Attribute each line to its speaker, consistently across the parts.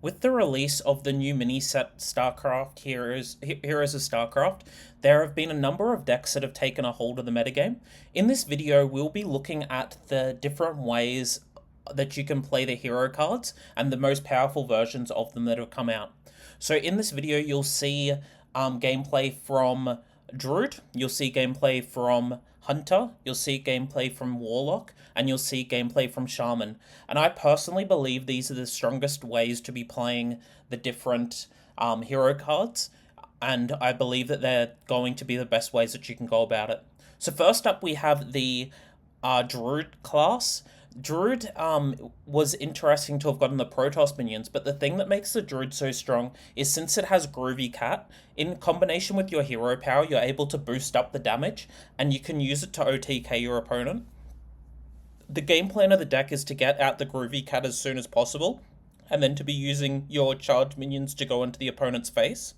Speaker 1: With the release of the new mini set Starcraft Heroes of Starcraft, there have been a number of decks that have taken a hold of the metagame. In this video, we'll be looking at the different ways that you can play the hero cards and the most powerful versions of them that have come out. So in this video, you'll see gameplay from Druid, you'll see gameplay from Hunter, you'll see gameplay from Warlock, and you'll see gameplay from Shaman. And I personally believe these are the strongest ways to be playing the different hero cards, and I believe that they're going to be the best ways that you can go about it. So first up, we have the Druid class. Druid was interesting to have gotten the Protoss minions, but the thing that makes the Druid so strong is since it has Groovy Cat, in combination with your hero power, you're able to boost up the damage, and you can use it to OTK your opponent. The game plan of the deck is to get out the Groovy Cat as soon as possible, and then to be using your charged minions to go into the opponent's face.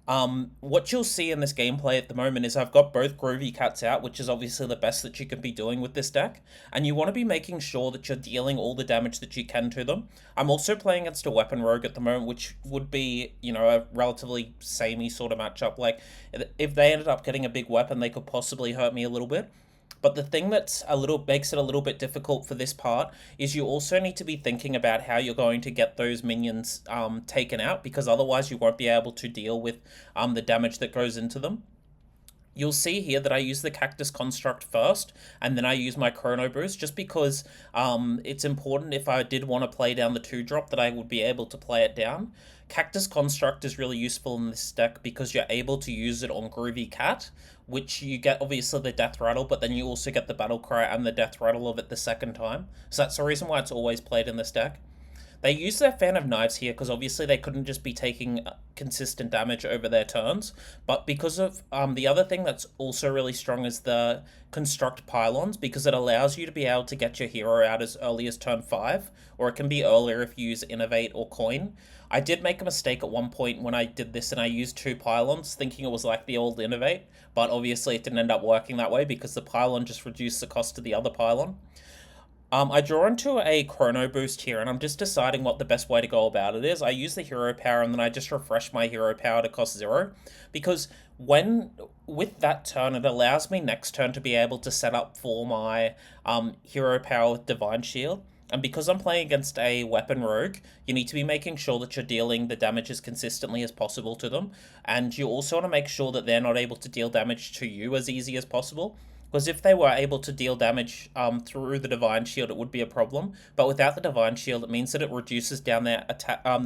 Speaker 1: What you'll see in this gameplay at the moment is I've got both Groovy Cats out, which is obviously the best that you can be doing with this deck, and you want to be making sure that you're dealing all the damage that you can to them. I'm also playing against a Weapon Rogue at the moment, which would be, a relatively samey sort of matchup. Like, if they ended up getting a big weapon, they could possibly hurt me a little bit. But the thing that's makes it a little bit difficult for this part is you also need to be thinking about how you're going to get those minions taken out, because otherwise you won't be able to deal with the damage that goes into them. You'll see here that I use the Cactus Construct first, and then I use my Chrono Boost, just because it's important if I did want to play down the 2-drop that I would be able to play it down. Cactus Construct is really useful in this deck because you're able to use it on Groovy Cat, which you get obviously the Death Rattle, but then you also get the Battle Cry and the Death Rattle of it the second time. So that's the reason why it's always played in this deck. They use their Fan of Knives here because obviously they couldn't just be taking consistent damage over their turns, but because of the other thing that's also really strong is the Construct Pylons, because it allows you to be able to get your hero out as early as turn 5, or it can be earlier if you use Innovate or Coin. I did make a mistake at one point when I did this and I used 2 Pylons thinking it was like the old Innovate, but obviously it didn't end up working that way because the Pylon just reduced the cost of the other Pylon. I draw into a Chrono Boost here, and I'm just deciding what the best way to go about it is. I use the hero power, and then I just refresh my hero power to cost 0, because with that turn, it allows me next turn to be able to set up for my hero power with Divine Shield. And because I'm playing against a Weapon Rogue, you need to be making sure that you're dealing the damage as consistently as possible to them, and you also want to make sure that they're not able to deal damage to you as easy as possible. Because if they were able to deal damage through the Divine Shield, it would be a problem. But without the Divine Shield, it means that it reduces down their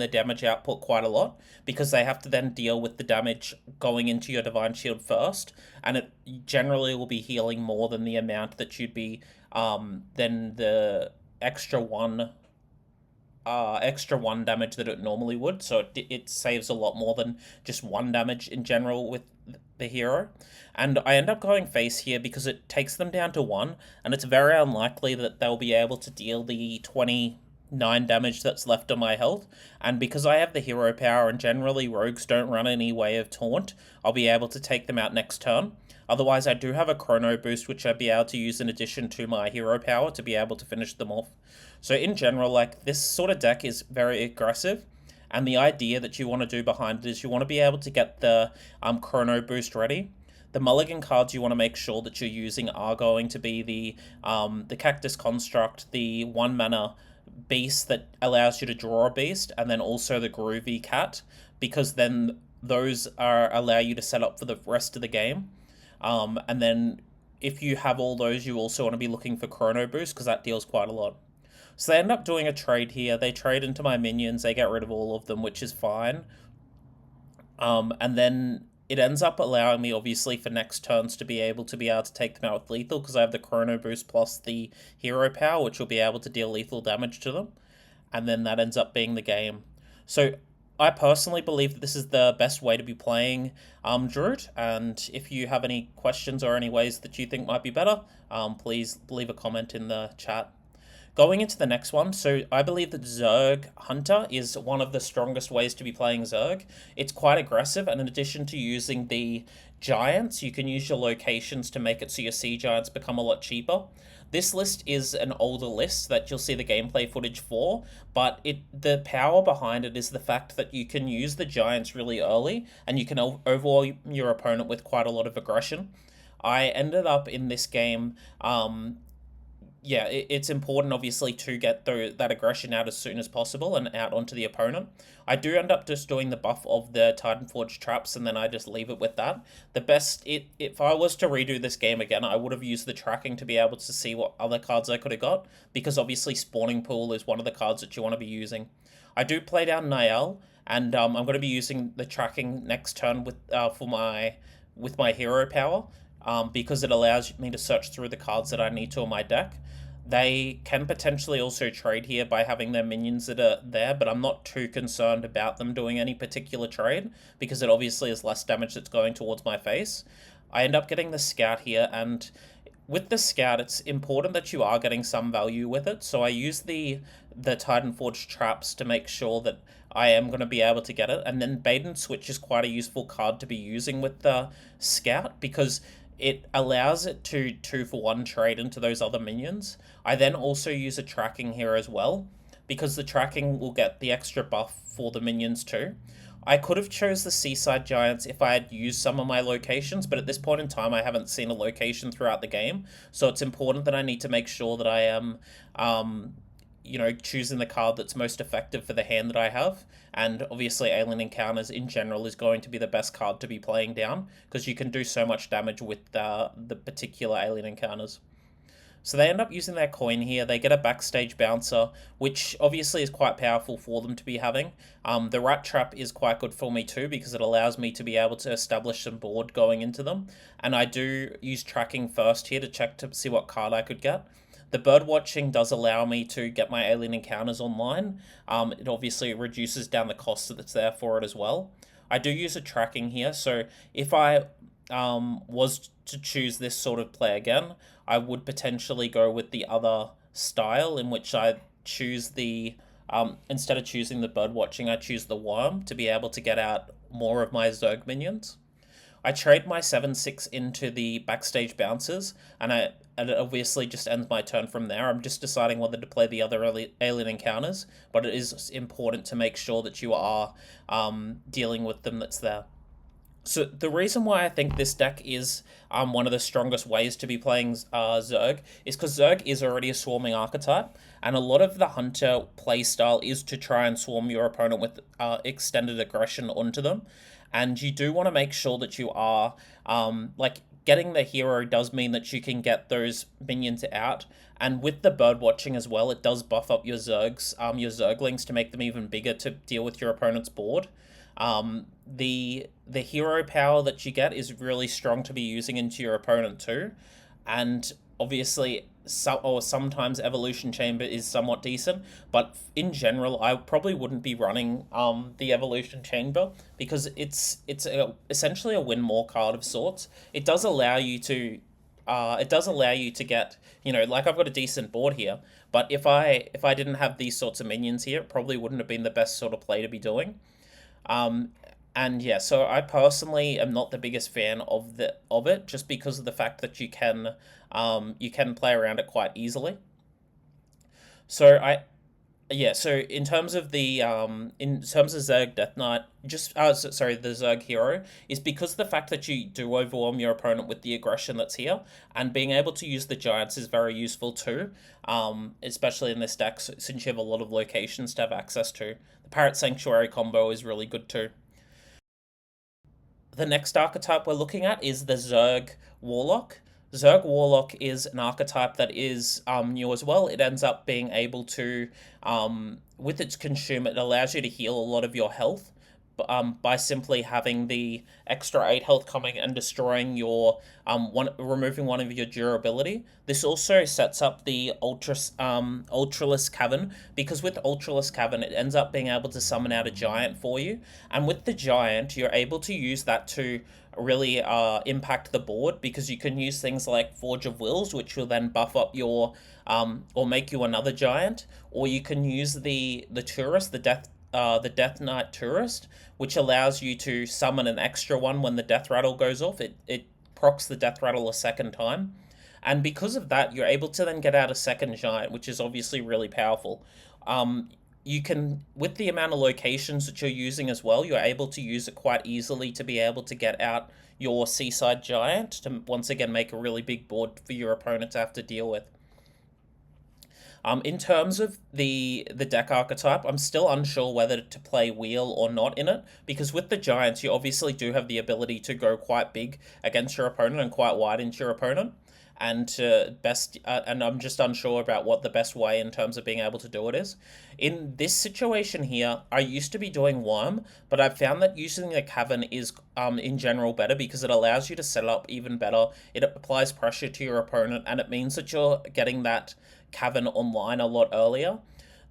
Speaker 1: damage output quite a lot, because they have to then deal with the damage going into your Divine Shield first, and it generally will be healing more than the amount that you'd be than the extra one damage that it normally would. So it saves a lot more than just 1 damage in general with the hero. And I end up going face here because it takes them down to 1, and it's very unlikely that they'll be able to deal the 29 damage that's left on my health. And because I have the hero power and generally rogues don't run any way of taunt, I'll be able to take them out next turn. Otherwise, I do have a Chrono Boost, which I'd be able to use in addition to my hero power to be able to finish them off. So in general, like, this sort of deck is very aggressive, and the idea that you want to do behind it is you want to be able to get the Chrono Boost ready. The mulligan cards you want to make sure that you're using are going to be the Cactus Construct, the 1 mana beast that allows you to draw a beast, and then also the Groovy Cat, because then those allow you to set up for the rest of the game. And then if you have all those, you also want to be looking for Chrono Boost, because that deals quite a lot. So they end up doing a trade here. They trade into my minions. They get rid of all of them, which is fine. And then it ends up allowing me, obviously, for next turns to be able to take them out with lethal, because I have the Chrono Boost plus the hero power, which will be able to deal lethal damage to them. And then that ends up being the game. So I personally believe that this is the best way to be playing Druid, and if you have any questions or any ways that you think might be better, please leave a comment in the chat. Going into the next one, so I believe that Zerg Hunter is one of the strongest ways to be playing Zerg. It's quite aggressive, and in addition to using the giants, you can use your locations to make it so your sea giants become a lot cheaper. This list is an older list that you'll see the gameplay footage for, but the power behind it is the fact that you can use the giants really early and you can overwhelm your opponent with quite a lot of aggression. I ended up in this game, yeah, it's important obviously to get that aggression out as soon as possible and out onto the opponent. I do end up just doing the buff of the Titanforge traps and then I just leave it with that. If I was to redo this game again, I would have used the tracking to be able to see what other cards I could have got, because obviously Spawning Pool is one of the cards that you want to be using. I do play down Niall, and I'm going to be using the tracking next turn with my hero power, because it allows me to search through the cards that I need to in my deck. They can potentially also trade here by having their minions that are there, but I'm not too concerned about them doing any particular trade because it obviously is less damage that's going towards my face. I end up getting the Scout here, and with the Scout, it's important that you are getting some value with it. So I use the Titanforge traps to make sure that I am going to be able to get it. And then Bait and Switch is quite a useful card to be using with the Scout because it allows it to 2-for-1 trade into those other minions. I then also use a tracking here as well, because the tracking will get the extra buff for the minions too. I could have chose the Seaside Giants if I had used some of my locations, but at this point in time I haven't seen a location throughout the game, so it's important that I need to make sure that I am choosing the card that's most effective for the hand that I have. And obviously Alien Encounters in general is going to be the best card to be playing down, because you can do so much damage with the particular Alien Encounters. So they end up using their coin here. They get a Backstage Bouncer, which obviously is quite powerful for them to be having. The Rat Trap is quite good for me too, because it allows me to be able to establish some board going into them. And I do use tracking first here to check to see what card I could get. The bird watching does allow me to get my Alien Encounters online. It obviously reduces down the cost that's there for it as well. I do use a tracking here, so if I was to choose this sort of play again, I would potentially go with the other style, in which I choose instead of choosing the bird watching, I choose the worm to be able to get out more of my Zerg minions. I trade my 7/6 into the Backstage Bouncers, and it obviously just ends my turn from there. I'm just deciding whether to play the other Alien Encounters, but it is important to make sure that you are dealing with them that's there. So the reason why I think this deck is one of the strongest ways to be playing Zerg is because Zerg is already a swarming archetype, and a lot of the Hunter playstyle is to try and swarm your opponent with extended aggression onto them. And you do want to make sure that you are, getting the hero does mean that you can get those minions out. And with the bird watching as well, it does buff up your Zergs, your Zerglings, to make them even bigger to deal with your opponent's board. The hero power that you get is really strong to be using into your opponent too. And obviously, sometimes Evolution Chamber is somewhat decent, but in general, I probably wouldn't be running the Evolution Chamber, because it's essentially a win more card of sorts. It does allow you to get, like, I've got a decent board here, but if I didn't have these sorts of minions here, it probably wouldn't have been the best sort of play to be doing. And yeah, so I personally am not the biggest fan of it, just because of the fact that you can play around it quite easily. So in terms of Zerg Death Knight, the Zerg hero, is because of the fact that you do overwhelm your opponent with the aggression that's here, and being able to use the giants is very useful too, especially in this deck, since you have a lot of locations to have access to. The Parrot Sanctuary combo is really good too. The next archetype we're looking at is the Zerg Warlock. Zerg Warlock is an archetype that is new as well. It ends up being able to, with its consume, it allows you to heal a lot of your health by simply having the extra 8 health coming and destroying your removing one of your durability. This also sets up the Ultralisk Cavern, because with Ultralisk Cavern it ends up being able to summon out a giant for you, and with the giant you're able to use that to really impact the board, because you can use things like Forge of Wills, which will then buff up your or make you another giant, or you can use the tourist, the Death Knight Tourist, which allows you to summon an extra one when the Death Rattle goes off. It procs the Death Rattle a second time. And because of that, you're able to then get out a second giant, which is obviously really powerful. Um, you can, with the amount of locations that you're using as well, you're able to use it quite easily to be able to get out your seaside giant to once again make a really big board for your opponent to have to deal with. In terms of the deck archetype, I'm still unsure whether to play wheel or not in it, because with the giants, you obviously do have the ability to go quite big against your opponent and quite wide into your opponent, and I'm just unsure about what the best way in terms of being able to do it is. In this situation here, I used to be doing worm, but I've found that using the cavern is in general better because it allows you to set up even better. It applies pressure to your opponent, and it means that you're getting that cavern online a lot earlier.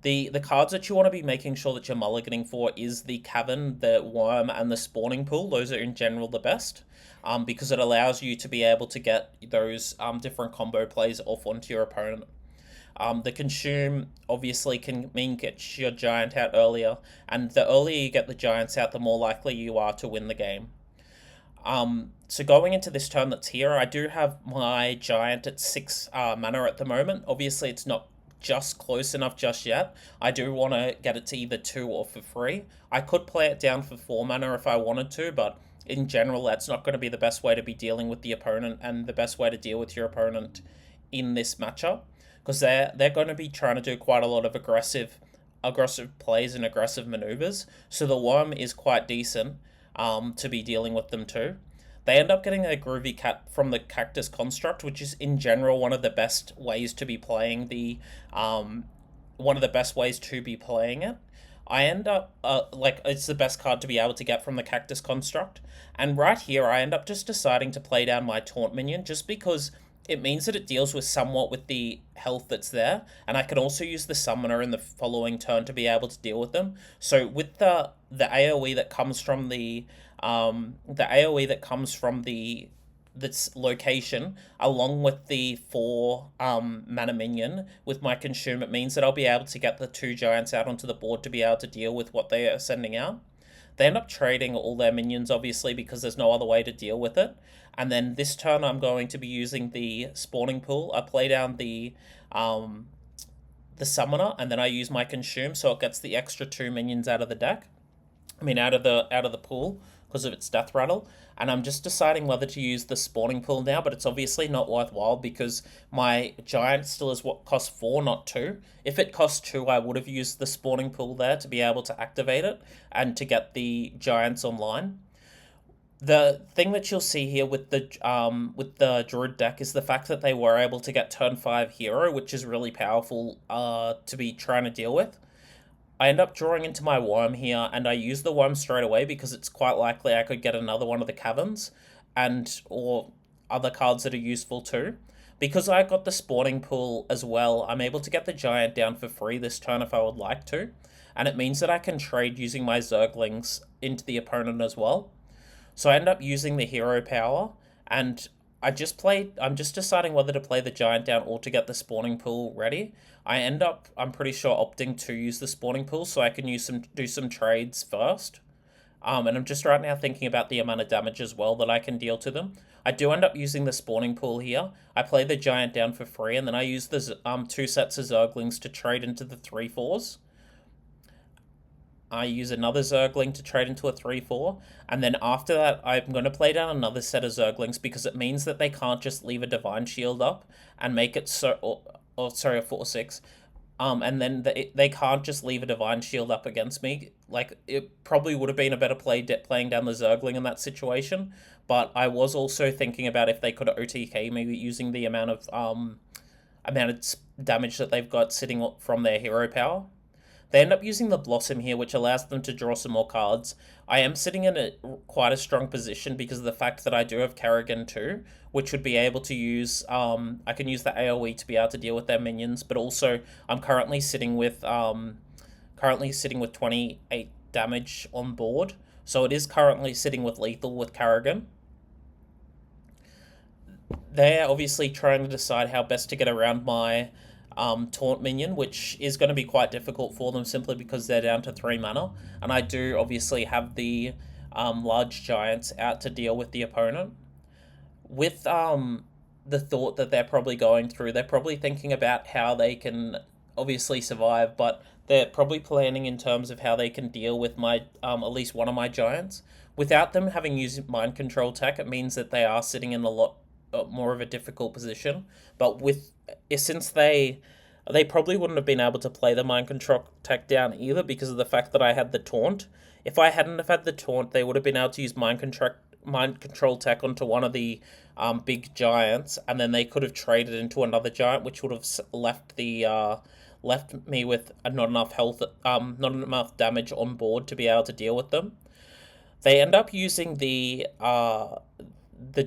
Speaker 1: The cards that you want to be making sure that you're mulliganing for is the cavern, the worm, and the spawning pool. Those are in general the best, because it allows you to be able to get those different combo plays off onto your opponent. The consume obviously can mean get your giant out earlier, and the earlier you get the giants out, the more likely you are to win the game. So going into this turn that's here, I do have my giant at 6 mana at the moment. Obviously, it's not just close enough just yet. I do want to get it to either 2 or for free. I could play it down for 4 mana if I wanted to, but in general, that's not going to be the best way to be dealing with the opponent and the best way to deal with your opponent in this matchup, because they're going to be trying to do quite a lot of aggressive plays and aggressive maneuvers. So the worm is quite decent to be dealing with them too. They end up getting a groovy cat from the cactus construct, which is in general one of the best ways to be playing it. I end up like it's the best card to be able to get from the cactus construct, and right here I end up just deciding to play down my taunt minion just because it means that it deals with somewhat with the health that's there, and I can also use the summoner in the following turn to be able to deal with them. So with the AoE that comes from the AoE that comes from this location, along with the 4 mana minion with my consume, it means that I'll be able to get the 2 giants out onto the board to be able to deal with what they are sending out. They end up trading all their minions, obviously, because there's no other way to deal with it. And then this turn, I'm going to be using the spawning pool. I play down the summoner, and then I use my consume, so it gets the extra 2 minions out of the deck. I mean, out of the pool because of its death rattle. And I'm just deciding whether to use the spawning pool now, but it's obviously not worthwhile because my giant still is what costs 4, not 2. If it cost 2, I would have used the spawning pool there to be able to activate it and to get the giants online. The thing that you'll see here with the Druid deck is the fact that they were able to get turn 5 hero, which is really powerful to be trying to deal with. I end up drawing into my worm here, and I use the worm straight away because it's quite likely I could get another one of the caverns, or other cards that are useful too. Because I got the spawning pool as well, I'm able to get the giant down for free this turn if I would like to, and it means that I can trade using my Zerglings into the opponent as well. So I end up using the hero power, and I'm just deciding whether to play the giant down or to get the spawning pool ready. I'm pretty sure, opting to use the spawning pool so I can do some trades first. And I'm just right now thinking about the amount of damage as well that I can deal to them. I do end up using the spawning pool here. I play the giant down for free, and then I use the 2 sets of Zerglings to trade into the 3/4s. I use another Zergling to trade into a 3/4, and then after that, I'm going to play down another set of Zerglings because it means that they can't just leave a Divine Shield up and make it so, or sorry, a 4/6. And then they can't just leave a Divine Shield up against me. Like, it probably would have been a better play playing down the Zergling in that situation, but I was also thinking about if they could OTK me using the amount of damage that they've got sitting from their hero power. They end up using the Blossom here, which allows them to draw some more cards. I am sitting in quite a strong position because of the fact that I do have Kerrigan too, which would be able to use, I can use the AoE to be able to deal with their minions, but also I'm currently sitting with 28 damage on board, so it is currently sitting with lethal with Kerrigan. They're obviously trying to decide how best to get around my taunt minion, which is going to be quite difficult for them simply because they're down to 3 mana, and I do obviously have the large giants out to deal with the opponent. With the thought that they're probably going through. They're probably thinking about how they can obviously survive, but they're probably planning in terms of how they can deal with my at least one of my giants. Without them having used mind control tech, it means that they are sitting in a lot more of a difficult position. But with since they probably wouldn't have been able to play the mind control tech down either because of the fact that I had the taunt. If I hadn't have had the taunt, they would have been able to use mind control tech onto one of the big giants, and then they could have traded into another giant, which would have left me with not enough health, not enough damage on board to be able to deal with them. They end up using the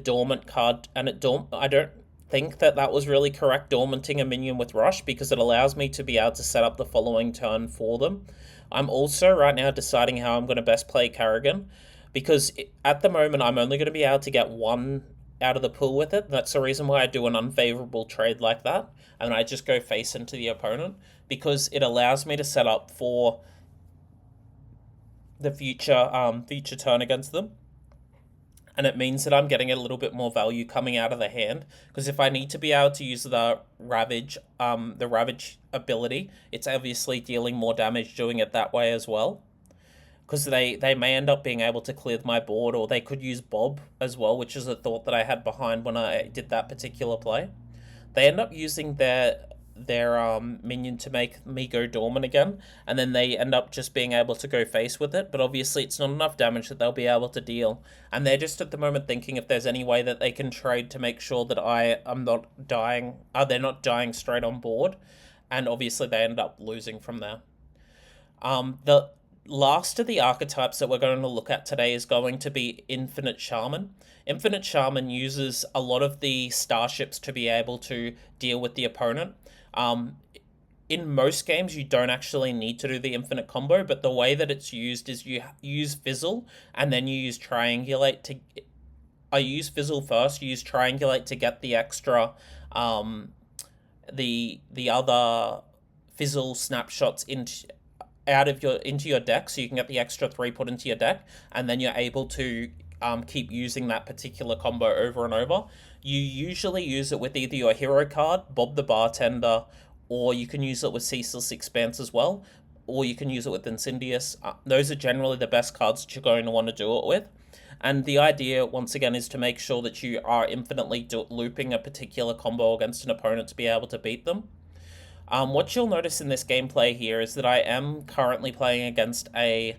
Speaker 1: dormant card, and I don't think that that was really correct, dormanting a minion with rush, because it allows me to be able to set up the following turn for them. I'm also right now deciding how I'm going to best play Kerrigan, because at the moment I'm only going to be able to get one out of the pool with it. That's the reason why I do an unfavorable trade like that, and I just go face into the opponent, because it allows me to set up for the future turn against them. And it means that I'm getting a little bit more value coming out of the hand, because if I need to be able to use the Ravage ability, it's obviously dealing more damage doing it that way as well. Because they may end up being able to clear my board, or they could use Bob as well, which is a thought that I had behind when I did that particular play. They end up using their minion to make me go dormant again, and then they end up just being able to go face with it, but obviously it's not enough damage that they'll be able to deal, and they're just at the moment thinking if there's any way that they can trade to make sure that I am not dying, they're not dying straight on board, and obviously they end up losing from there. The last of the archetypes that we're going to look at today is going to be Infinite Shaman. Infinite Shaman uses a lot of the starships to be able to deal with the opponent. In most games, you don't actually need to do the infinite combo, but the way that it's used is you use Fizzle, and then you use Triangulate to... I use Fizzle first, you use Triangulate to get the extra, the other Fizzle snapshots into your deck, so you can get the extra 3 put into your deck, and then you're able to keep using that particular combo over and over. You usually use it with either your hero card, Bob the Bartender, or you can use it with Ceaseless Expanse as well, or you can use it with Incendious. Those are generally the best cards that you're going to want to do it with. And the idea, once again, is to make sure that you are infinitely looping a particular combo against an opponent to be able to beat them. What you'll notice in this gameplay here is that I am currently playing against a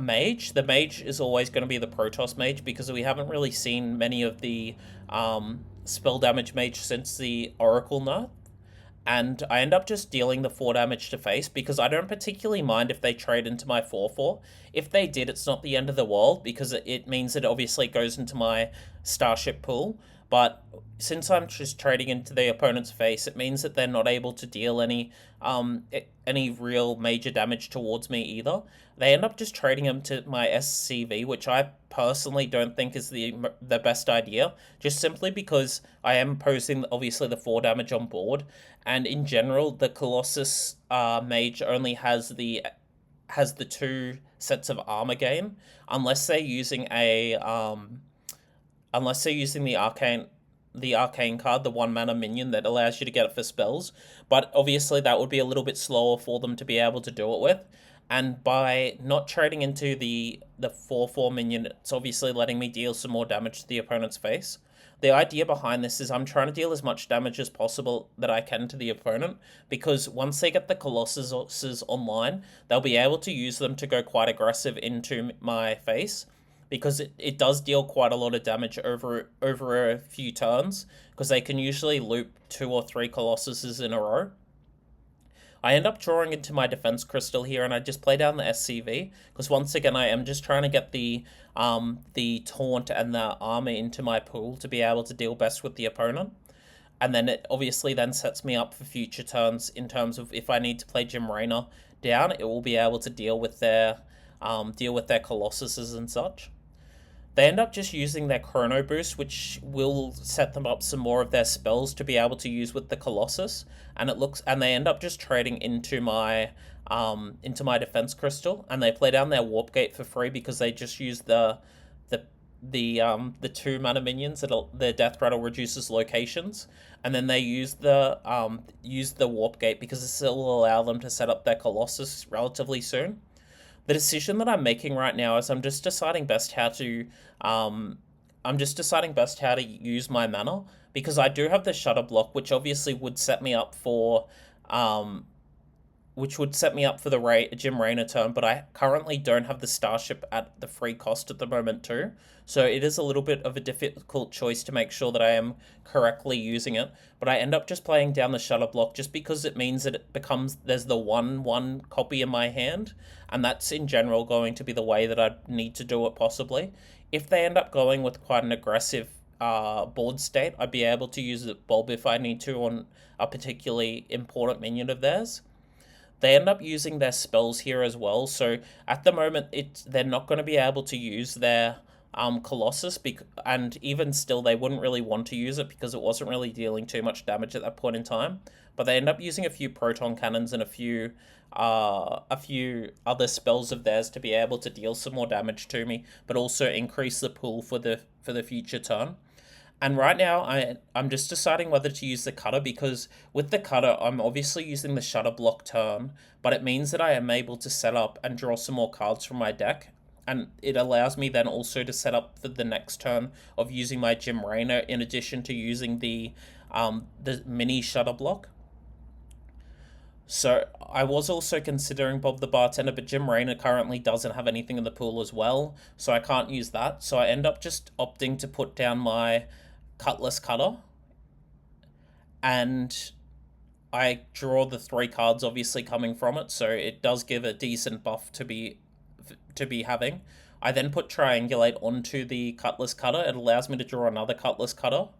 Speaker 1: mage. The mage is always going to be the Protoss mage, because we haven't really seen many of the spell damage mage since the Oracle nerf. And I end up just dealing the 4 damage to face, because I don't particularly mind if they trade into my 4/4. If they did, it's not the end of the world, because it means it obviously goes into my Starship pool. But since I'm just trading into the opponent's face, it means that they're not able to deal any real major damage towards me either. They end up just trading them to my SCV, which I personally don't think is the best idea, just simply because I am posing obviously the 4 damage on board, and in general the Colossus mage only has the 2 sets of armor gain, unless they're using the arcane card, the 1 mana minion that allows you to get it for spells. But obviously that would be a little bit slower for them to be able to do it with. And by not trading into the 4/4 minion, it's obviously letting me deal some more damage to the opponent's face. The idea behind this is I'm trying to deal as much damage as possible that I can to the opponent, because once they get the Colossuses online, they'll be able to use them to go quite aggressive into my face, because it does deal quite a lot of damage over a few turns, because they can usually loop 2 or 3 Colossuses in a row. I end up drawing into my defense crystal here, and I just play down the SCV, because once again I am just trying to get the taunt and the armor into my pool to be able to deal best with the opponent. And then it obviously then sets me up for future turns in terms of if I need to play Jim Raynor down, it will be able to deal with their Colossuses and such. They end up just using their Chrono Boost, which will set them up some more of their spells to be able to use with the Colossus, and they end up just trading into my defense crystal, and they play down their Warp Gate for free, because they just use the the 2 mana minions that their death rattle reduces locations, and then they use the warp gate because this will allow them to set up their Colossus relatively soon. The decision that I'm making right now is I'm just deciding best how to use my mana, because I do have the shutter block, which obviously would set me up for um the Jim Raynor turn, but I currently don't have the Starship at the free cost at the moment too. So it is a little bit of a difficult choice to make sure that I am correctly using it. But I end up just playing down the Shutter Block just because it means that there's the 1/1 copy in my hand, and that's in general going to be the way that I need to do it possibly. If they end up going with quite an aggressive board state, I'd be able to use the Bulb if I need to on a particularly important minion of theirs. They end up using their spells here as well, so at the moment they're not going to be able to use their Colossus, and even still they wouldn't really want to use it because it wasn't really dealing too much damage at that point in time. But they end up using a few proton cannons and a few other spells of theirs to be able to deal some more damage to me, but also increase the pool for the future turn. And right now, I'm just deciding whether to use the cutter, because with the cutter, I'm obviously using the shutter block turn, but it means that I am able to set up and draw some more cards from my deck. And it allows me then also to set up for the next turn of using my Jim Raynor in addition to using the mini shutter block. So I was also considering Bob the Bartender, but Jim Raynor currently doesn't have anything in the pool as well, so I can't use that. So I end up just opting to put down my Cutlass Cutter, and I draw the 3 cards obviously coming from it, so it does give a decent buff to be having. I then put Triangulate onto the Cutlass Cutter. It allows me to draw another Cutlass Cutter,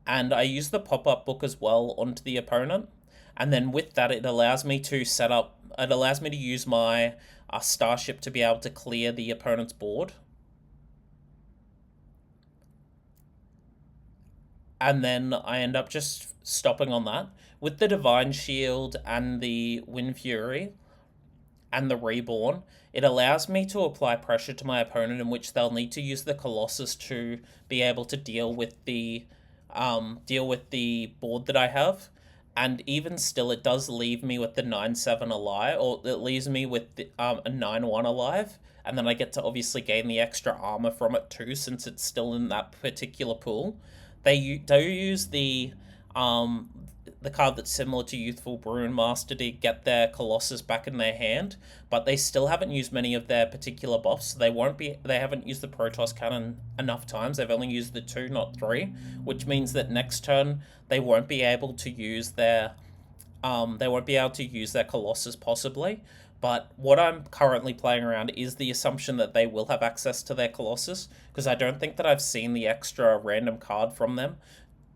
Speaker 1: and I use the pop-up book as well onto the opponent. And then with that, it allows me to use my Starship to be able to clear the opponent's board. And then I end up just stopping on that. With the Divine Shield and the Wind Fury and the Reborn, it allows me to apply pressure to my opponent, in which they'll need to use the Colossus to be able to deal with the board that I have. And even still, it does leave me with the 9/7 alive, or it leaves me with a 9/1 alive, and then I get to obviously gain the extra armor from it too, since it's still in that particular pool. They do use the card that's similar to Youthful Bruin Master to get their Colossus back in their hand, but they still haven't used many of their particular buffs. They haven't used the Protoss cannon enough times. They've only used the 2, not 3, which means that next turn they won't be able to use their Colossus possibly. But what I'm currently playing around is the assumption that they will have access to their Colossus, because I don't think that I've seen the extra random card from them.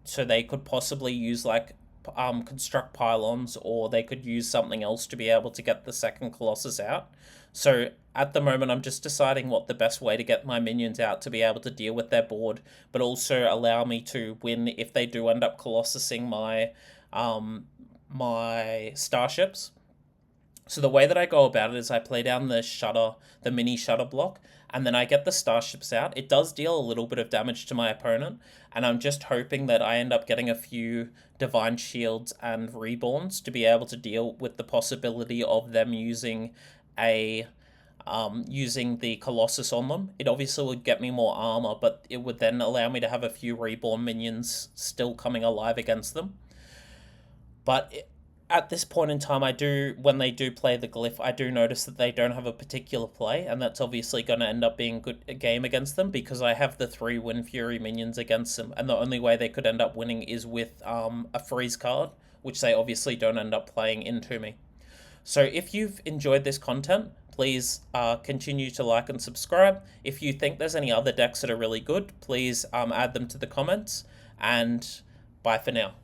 Speaker 1: So they could possibly use construct pylons, or they could use something else to be able to get the second Colossus out. So at the moment, I'm just deciding what the best way to get my minions out to be able to deal with their board, but also allow me to win if they do end up Colossusing my Starships. So the way that I go about it is I play down the mini shutter block, and then I get the Starships out. It does deal a little bit of damage to my opponent, and I'm just hoping that I end up getting a few Divine Shields and Reborns to be able to deal with the possibility of them using using the Colossus on them. It obviously would get me more armor, but it would then allow me to have a few Reborn minions still coming alive against them. But at this point in time, when they do play the Glyph, I do notice that they don't have a particular play, and that's obviously going to end up being a game against them, because I have the 3 Wind Fury minions against them, and the only way they could end up winning is with a freeze card, which they obviously don't end up playing into me. So if you've enjoyed this content, please continue to like and subscribe. If you think there's any other decks that are really good, please add them to the comments, and bye for now.